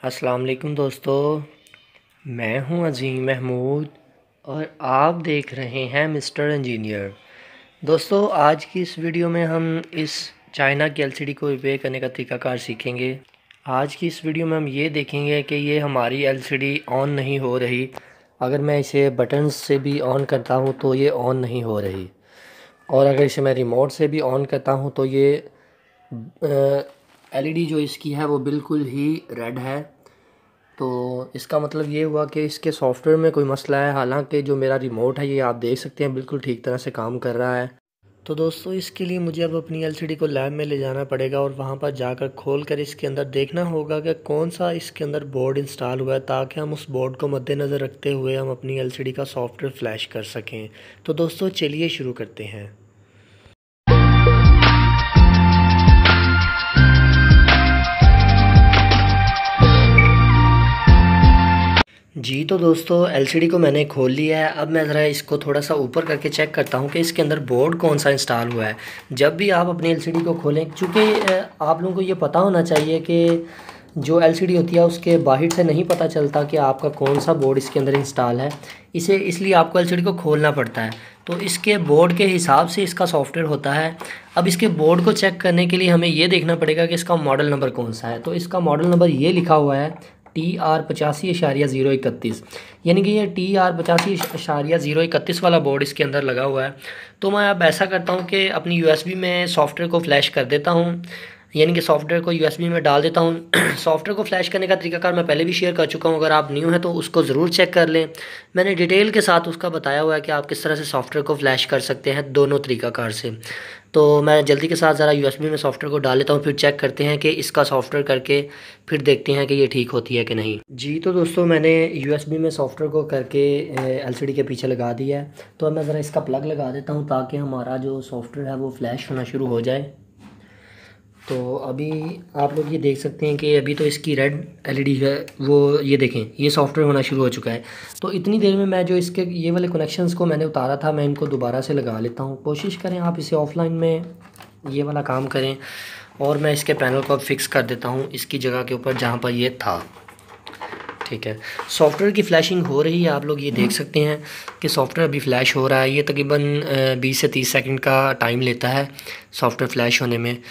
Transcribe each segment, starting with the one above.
अस्सलाम वालेकुम दोस्तों, मैं हूं अज़ीम महमूद और आप देख रहे हैं मिस्टर इंजीनियर। दोस्तों, आज की इस वीडियो में हम इस चाइना की एलसीडी को रिपेयर करने का तरीकाकार सीखेंगे। आज की इस वीडियो में हम ये देखेंगे कि ये हमारी एलसीडी ऑन नहीं हो रही। अगर मैं इसे बटन से भी ऑन करता हूं तो ये ऑन नहीं हो रही, और अगर इसे मैं रिमोट से भी ऑन करता हूं तो ये एलईडी जो इसकी है वो बिल्कुल ही रेड है। तो इसका मतलब ये हुआ कि इसके सॉफ्टवेयर में कोई मसला है। हालांकि जो मेरा रिमोट है ये आप देख सकते हैं बिल्कुल ठीक तरह से काम कर रहा है। तो दोस्तों, इसके लिए मुझे अब अपनी एलसीडी को लैब में ले जाना पड़ेगा और वहाँ पर जाकर खोल कर इसके अंदर देखना होगा कि कौन सा इसके अंदर बोर्ड इंस्टॉल हुआ है, ताकि हम उस बोर्ड को मद्देनज़र रखते हुए हम अपनी एलसीडी का सॉफ्टवेयर फ्लैश कर सकें। तो दोस्तों, चलिए शुरू करते हैं। जी तो दोस्तों, एलसीडी को मैंने खोल लिया है। अब मैं ज़रा इसको थोड़ा सा ऊपर करके चेक करता हूँ कि इसके अंदर बोर्ड कौन सा इंस्टॉल हुआ है। जब भी आप अपनी एलसीडी को खोलें, चूँकि आप लोगों को ये पता होना चाहिए कि जो एलसीडी होती है उसके बाहर से नहीं पता चलता कि आपका कौन सा बोर्ड इसके अंदर इंस्टॉल है। इसलिए आपको एलसीडी को खोलना पड़ता है। तो इसके बोर्ड के हिसाब से इसका सॉफ्टवेयर होता है। अब इसके बोर्ड को चेक करने के लिए हमें ये देखना पड़ेगा कि इसका मॉडल नंबर कौन सा है। तो इसका मॉडल नंबर ये लिखा हुआ है TR85.031, यानी कि ये TR85.031 वाला बोर्ड इसके अंदर लगा हुआ है। तो मैं अब ऐसा करता हूँ कि अपनी यूएसबी में सॉफ्टवेयर को फ्लैश कर देता हूँ, यानी कि सॉफ्टवेयर को यूएसबी में डाल देता हूँ। सॉफ्टवेयर को फ्लैश करने का तरीकाकार मैं पहले भी शेयर कर चुका हूँ। अगर आप न्यू हैं तो उसको ज़रूर चेक कर लें। मैंने डिटेल के साथ उसका बताया हुआ है कि आप किस तरह से सॉफ्टवेयर को फ्लैश कर सकते हैं दोनों तरीकाकार से। तो मैं जल्दी के साथ ज़रा यूएसबी में सॉफ्टवेयर को डाल लेता हूँ, फिर चेक करते हैं कि इसका सॉफ्टवेयर करके फिर देखते हैं कि ये ठीक होती है कि नहीं। जी तो दोस्तों, मैंने यूएसबी में सॉफ्टवेयर को करके एलसीडी के पीछे लगा दिया है। तो अब मैं ज़रा इसका प्लग लगा देता हूँ ताकि हमारा जो सॉफ्टवेयर है वो फ्लैश होना शुरू हो जाए। तो अभी आप लोग ये देख सकते हैं कि अभी तो इसकी रेड एलईडी है, वो ये देखें ये सॉफ्टवेयर होना शुरू हो चुका है। तो इतनी देर में मैं जो इसके ये वाले कनेक्शंस को मैंने उतारा था, मैं इनको दोबारा से लगा लेता हूँ। कोशिश करें आप इसे ऑफलाइन में ये वाला काम करें। और मैं इसके पैनल को अब फिक्स कर देता हूँ इसकी जगह के ऊपर जहाँ पर ये था। ठीक है, सॉफ्टवेयर की फ्लैशिंग हो रही है। आप लोग ये देख सकते हैं कि सॉफ्टवेयर अभी फ़्लैश हो रहा है। ये तकरीबन 20 से 30 सेकंड का टाइम लेता है सॉफ्टवेयर फ़्लैश होने में।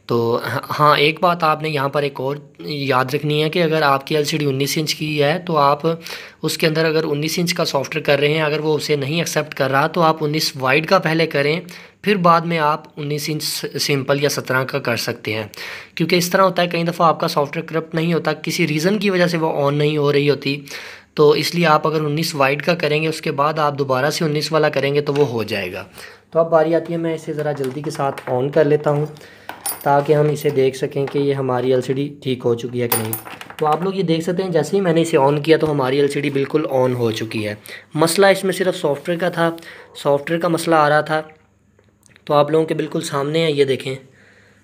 तो हाँ, एक बात आपने यहाँ पर एक और याद रखनी है कि अगर आपकी एलसीडी 19 इंच की है तो आप उसके अंदर अगर 19 इंच का सॉफ्टवेयर कर रहे हैं, अगर वो उसे नहीं एक्सेप्ट कर रहा तो आप 19 वाइड का पहले करें, फिर बाद में आप 19 इंच सिंपल या 17 का कर सकते हैं। क्योंकि इस तरह होता है, कई दफ़ा आपका सॉफ्टवेयर करप्ट नहीं होता, किसी रीज़न की वजह से वो ऑन नहीं हो रही होती। तो इसलिए आप अगर 19 वाइड का करेंगे, उसके बाद आप दोबारा से 19 वाला करेंगे तो वो हो जाएगा। तो अब बारी आती है, मैं इसे ज़रा जल्दी के साथ ऑन कर लेता हूँ ताकि हम इसे देख सकें कि ये हमारी एलसीडी ठीक हो चुकी है कि नहीं। तो आप लोग ये देख सकते हैं, जैसे ही मैंने इसे ऑन किया तो हमारी एलसीडी बिल्कुल ऑन हो चुकी है। मसला इसमें सिर्फ सॉफ्टवेयर का था, सॉफ्टवेयर का मसला आ रहा था। तो आप लोगों के बिल्कुल सामने है, ये देखें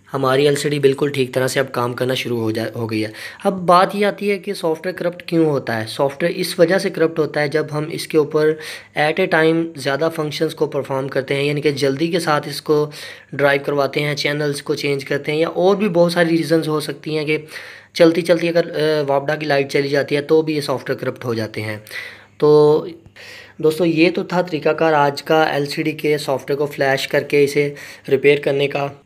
हमारी एलसीडी बिल्कुल ठीक तरह से अब काम करना शुरू हो गई है। अब बात ये आती है कि सॉफ्टवेयर करप्ट क्यों होता है। सॉफ्टवेयर इस वजह से करप्ट होता है जब हम इसके ऊपर एट ए टाइम ज़्यादा फंक्शंस को परफॉर्म करते हैं, यानी कि जल्दी के साथ इसको ड्राइव करवाते हैं, चैनल्स को चेंज करते हैं, या और भी बहुत सारी रीज़न्स हो सकती हैं कि चलती चलती अगर वापडा की लाइट चली जाती है तो भी ये सॉफ्टवेयर करप्ट हो जाते हैं। तो दोस्तों, ये तो था तरीकाकार आज का एलसीडी के सॉफ्टवेयर को फ्लैश करके इसे रिपेयर करने का।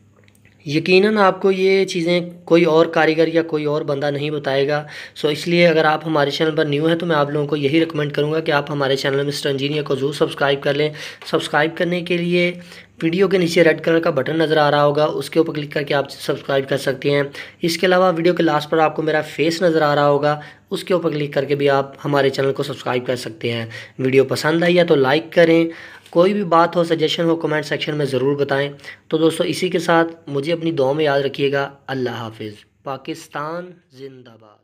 यकीनन आपको ये चीज़ें कोई और कारीगर या कोई और बंदा नहीं बताएगा। सो इसलिए अगर आप हमारे चैनल पर न्यू हैं तो मैं आप लोगों को यही रिकमेंड करूँगा कि आप हमारे चैनल मिस्टर इंजीनियर को ज़रूर सब्सक्राइब कर लें। सब्सक्राइब करने के लिए वीडियो के नीचे रेड कलर का बटन नज़र आ रहा होगा, उसके ऊपर क्लिक करके आप सब्सक्राइब कर सकते हैं। इसके अलावा वीडियो के लास्ट पर आपको मेरा फेस नज़र आ रहा होगा, उसके ऊपर क्लिक करके भी आप हमारे चैनल को सब्सक्राइब कर सकते हैं। वीडियो पसंद आई है तो लाइक करें। कोई भी बात हो, सजेशन हो, कमेंट सेक्शन में ज़रूर बताएं। तो दोस्तों, इसी के साथ मुझे अपनी दुआ में याद रखिएगा। अल्लाह हाफिज़। पाकिस्तान जिंदाबाद।